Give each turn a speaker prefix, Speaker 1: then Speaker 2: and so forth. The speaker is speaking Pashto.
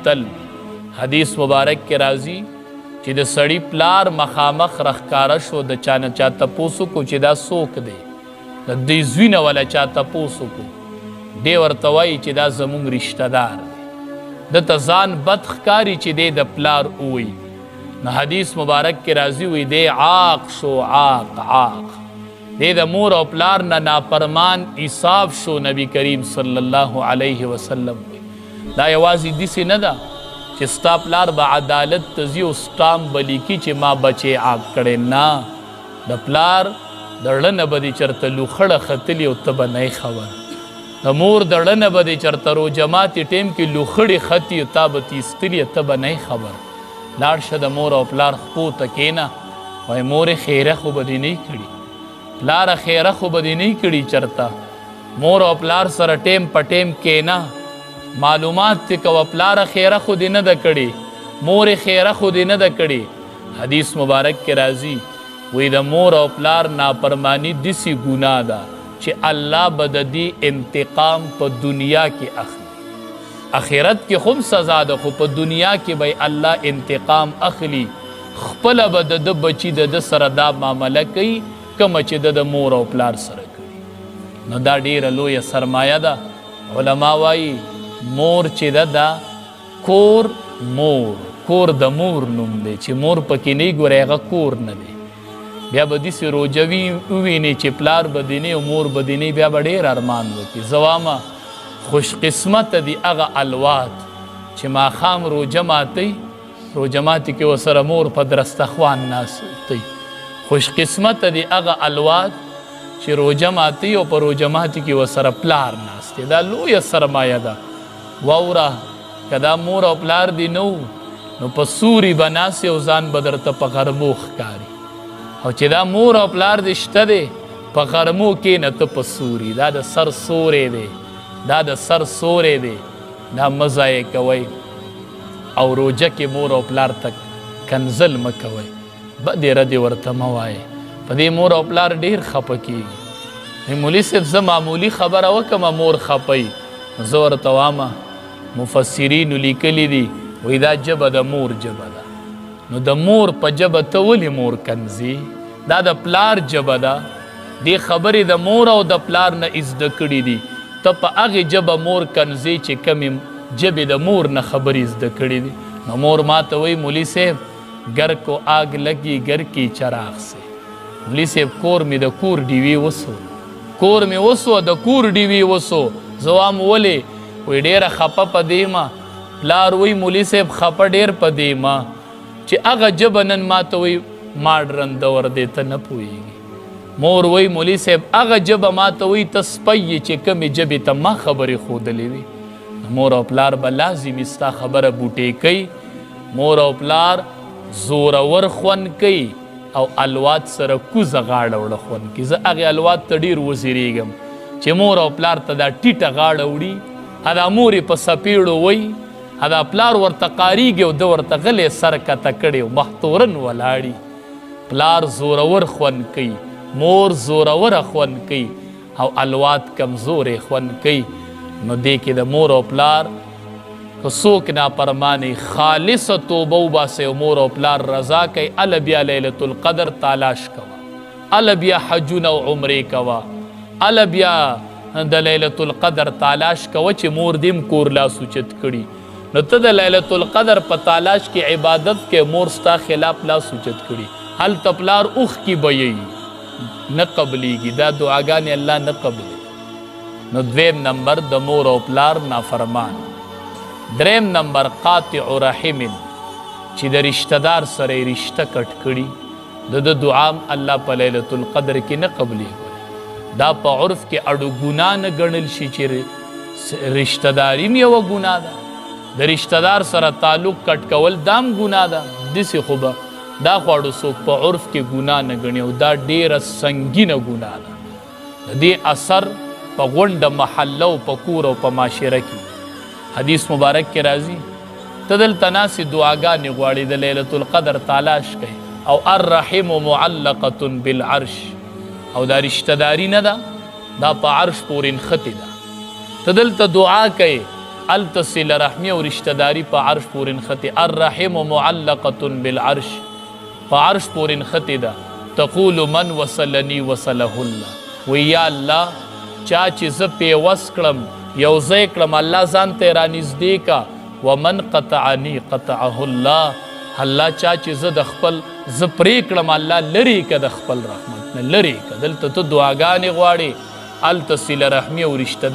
Speaker 1: بوتل. حدیث مبارک کې راځي چې د سړی پلار مخامخ رخکاره شو د چانه چا تپوسو کو چې دا څوک دی د دې زوینه ولا چا تپوسو کو دی ورته وایي چې دا زمونږ رشته دار دی دته ځان بد ښکاري چې دی د پلار ووي نو حدیث مبارک کې راځي وي دی عاق شو عاق دی د مور او پلار نه نافرمان ایصاف شو. نبی کریم صلی الله علیه وسلم دا یوازې داسې نه ده چې ستا پلار به عدالت ته ځي او سټام به لیکي چې ما بچې عاق کړی. نه د پلار د زړه نه به دې چېرته لوخړه ختلي او ته به نه یې خبر. د مور د زړه نه به دې چېرته روژه ماتې ټیم کې لوخړې ختي او تا به تیستلي ته به نه یې خبر. لاړ شه د مور او پلار خپو ته کښېنه وایي مورې خیره خو به دې نه کړي پلاره خیره خو به دې نه کړي. چېرته مور او پلار سره ټیم په ټیم کښېنه معلومات تی کوه پلاره خیره خو دې نه ده کړې مورې خیره خو دې نه ده کړې. حدیث مبارک کې راځي وی د مور او پلار نافرمانی داسې ګناه ده چې الله به د دې انتقام په دنیا کې اخلي. آخرت کې هم سزا ده خو په دنیا کې به الله انتقام اخلي. خپله به د ده بچي د ده سره دا معامله کوي کومه چې د مور او پلار سره کوي. نو دا ډیره لویه سرمایه ده. علما وایي مور چې ده دا کور کور د مور نوم دی چې مور پکې نه ګورې هغه کور نه دی. بیا به داسې روژه ووینې چې پلار به دې نه او مور به دې نه بیا به ډېر ارمان وکړي. زه وامه خوش قسمته دي هغه الوات چې ماښام روژه ماتئ روژه ماتې کې ورسره مور په درستخوان ناستئ. خوش قسمته دي هغه الوات چې روژه ماتئ او په روژه ماتې کې ورسره پلار ناست دی. دا لویه سرمایه ده. واوره که دا مور او پلار دی نو په سوري به ناست او ځان به درته په غرمو ښکاري او چې دا مور او پلار دی شته دی په غرمو کښېنه ته په سوري. دا د سر سوری دی دا د سر سوری دی. دا مه ضایع کوئ او روژه کې مور او پلار ته کنزل مه کوئ بدې ردې ورته مه وایئ. په دې مور او پلار ډېر خفه کېږي. مولي صاحب زه معمولي خبره وکړمه مور خفئ زه ورته وامه مفسرینو لیکلي دي وایي دا ژبه د مور ژبه ده. نو د مور په ژبه ته ولې مور کنځي؟ دا د پلار ژبه ده. دې خبرې د مور او د پلار نه زده کړي دي. ته په هغې ژبه مور کنځي چې کمې ژبې د مور نه خبرې زده کړي دي. نو مور ما ته وایي مولي صاحب گر کو آگ لگی گر کی چراغ سے. مولي صاحب کور مې د کور ډیوې وسو کور مې وسو د کور ډیوې وسو. زه وام ولې وی ډېره خفه په دې ما. پلار وی مولي صاحب خفه ډېر په دې ما چې هغه ژبه نن ما ته وی ماډرن دور دی ته نه پوهېږي. مور وی مولي صاحب هغه ژبه ما ته وی ته سپی یې چې کمې ژبې ته ما خبرې ښودلې وي. مور او پلار به لازمي ستا خبره بوټې کوي. مور او پلار زورور خوند کوي او الوات سره کوزه غاړه وړه خوند کوي. زه هغې الوات ته ډېر وزیرېږم چې مور او پلار ته دا ټیټه غاړه وړي دا مور یې په سپېړو وی دا پلار ورته قاریږي او ده ورته غلی سر کته کړی او مختورن ولاړي. پلار زورور خوند کوي مور زوروره خوند کوي او الوات کمزورې خوند کوي. نو دې کې د مور او پلار که څوک نافرماني خالصه توبه وباسئ او مور او پلار رضا کوي هله بیا لیلة القدر تلاش کوه هله بیا حجونه او عمرې کوه هله بیا د لیلة القدر تلاش کوه چې مور دې م کور لاس اوچت کړي. نو ته د لیلة القدر په تلاش کې عبادت کې مور ستا خلاف لاس اوچت کړي هلته پلار اوښ کې بیهي نه قبلیږي. دا دعاګانې الله نه قبلوي. نو دویم نمبر د مور او پلار نافرمان. دریم نمبر قاطع رحم چې د رشته دار سره یې رشته کټ کړي د ده دعام الله په لیلة القدر کې نه قبلیږي. دا په عرف کې اړو ګناه نه ګڼل شي چې رشته داري م یوه ګناه ده. د رشته دار سره تعلق کټ کول دام ګناه ده. داسې خو به دا خو اړو څوک په عرف کې ګناه نه ګڼي او دا ډېره سنګینه ګناه ده. د دې اثر په غونډه محله او په کور او په معاشره کې حدیث مبارک کې راځي ته دلته ناستې دعاګانې غواړي د لیلة القدر تلاش کوي او الرحم معلقة بالعرش او دا رشته داري نه ده دا په عرش پورې نښتې ده. ته دلته دعا کوي التصل رحمی او رشتہ داری پا عرش پور انخطی الرحم معلقۃ بالعرش پا عرش پور انخطی دا تقول من وصلنی وصلہ اللہ وی یا اللہ چاچی ز پیوس کړم یوځای کړم الله ځان ته رانږدې کا ومن قطعنی قطعه الله الله چاچی ز د خپل ز پرې کړم الله لری که د خپل رحمت نه لری که دلته ته دعاګانې غواړې التصل رحمی او رشتہ